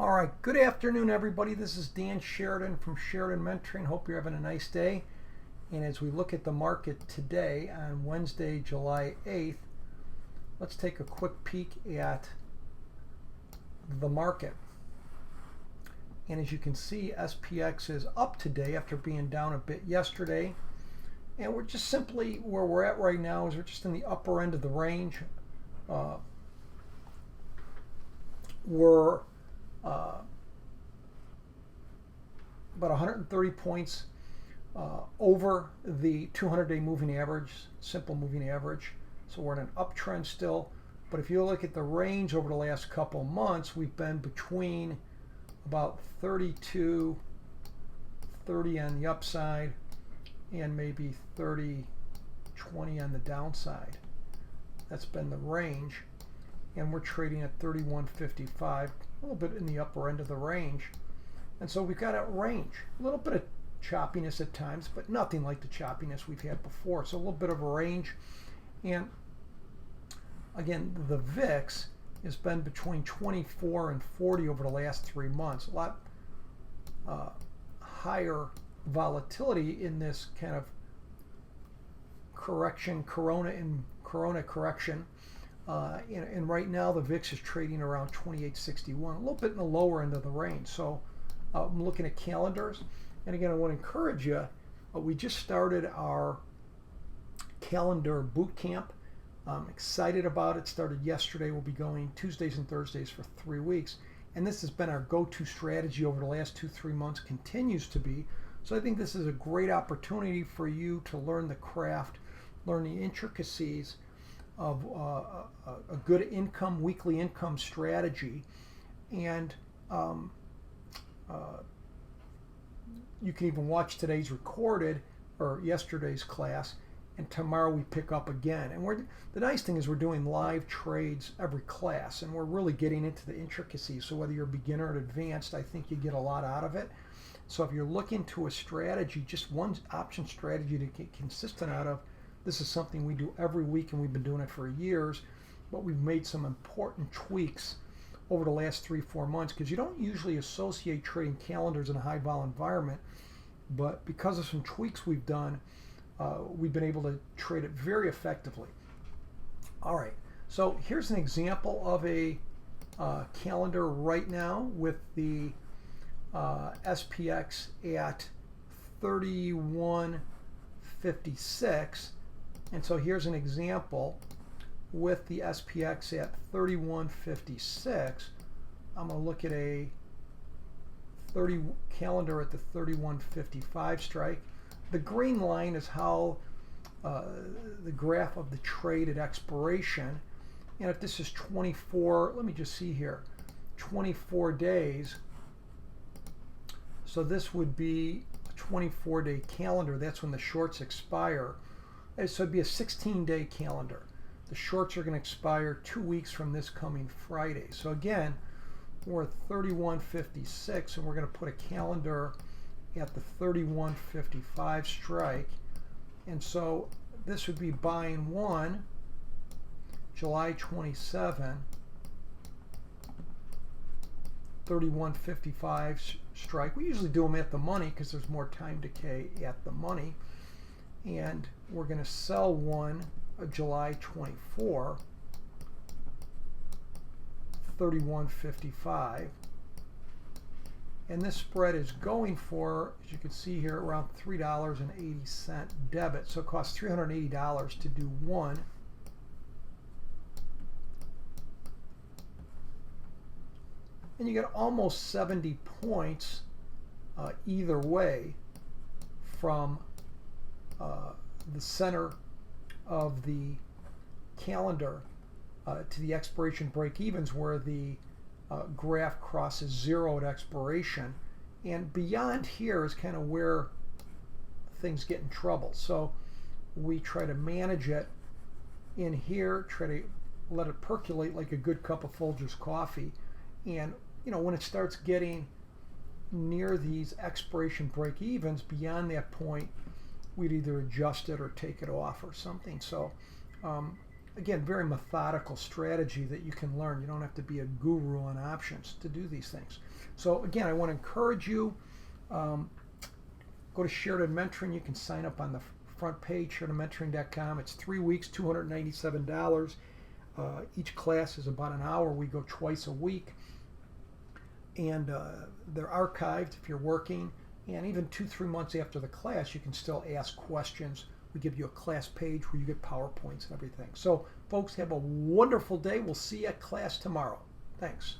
All right, good afternoon, everybody. This is Dan Sheridan from Sheridan Mentoring. Hope you're having a nice day. And as we look at the market today on Wednesday, July 8th, let's take a quick peek at the market. And as you can see, SPX is up today after being down a bit yesterday. And we're just simply where we're at right now is we're just in the upper end of the range. We're about 130 points over the 200-day moving average, simple moving average. So we're in an uptrend still. But if you look at the range over the last couple months, we've been between about 32, 30 on the upside, and maybe 30, 20 on the downside. That's been the range. And we're trading at 31.55, a little bit in the upper end of the range. And so we've got a range, a little bit of choppiness at times, but nothing like the choppiness we've had before. So a little bit of a range. And again, the VIX has been between 24 and 40 over the last 3 months. A lot higher volatility in this kind of correction, corona correction. And right now the VIX is trading around 28.61, a little bit in the lower end of the range. So I'm looking at calendars. And again, I want to encourage you, we just started our calendar boot camp. I'm excited about it. Started yesterday. We'll be going Tuesdays and Thursdays for 3 weeks. And this has been our go-to strategy over the last 2-3 months, continues to be. So I think this is a great opportunity for you to learn the craft, learn the intricacies of a good income, weekly income strategy. And you can even watch today's recorded or yesterday's class, and tomorrow we pick up again. And the nice thing is we're doing live trades every class, and we're really getting into the intricacies. So whether you're a beginner or advanced, I think you get a lot out of it. So if you're looking to a strategy, just one option strategy to get consistent out of, this is something we do every week, and we've been doing it for years. But we've made some important tweaks over the last 3-4 months, because you don't usually associate trading calendars in a high vol environment. But because of some tweaks we've done, we've been able to trade it very effectively. All right, so here's an example of a calendar right now with the SPX at 31.56. And so here's an example with the SPX at 31.56. I'm going to look at a 30 calendar at the 31.55 strike. The green line is how the graph of the trade at expiration. And if this is 24, let me just see here, 24 days. So this would be a 24-day calendar. That's when the shorts expire. And so it'd be a 16-day calendar. The shorts are going to expire 2 weeks from this coming Friday. So again, we're at 31.56, and we're going to put a calendar at the 31.55 strike. And so this would be buying one, July 27, 31.55 strike. We usually do them at the money because there's more time decay at the money. And we're going to sell one, July 24, 31.55. And this spread is going for, as you can see here, around $3.80 debit. So it costs $380 to do one. And you get almost 70 points either way from the center of the calendar to the expiration break-evens, where the graph crosses zero at expiration. And beyond here is kind of where things get in trouble. So we try to manage it in here, try to let it percolate like a good cup of Folgers coffee. And when it starts getting near these expiration break-evens, beyond that point, we'd either adjust it or take it off or something. So again, very methodical strategy that you can learn. You don't have to be a guru on options to do these things. So again, I want to encourage you, go to Sheridan Mentoring. You can sign up on the front page, SheridanMentoring.com. It's 3 weeks, $297. Each class is about an hour. We go twice a week. And they're archived if you're working. And even 2-3 months after the class, you can still ask questions. We give you a class page where you get PowerPoints and everything. So, folks, have a wonderful day. We'll see you at class tomorrow. Thanks.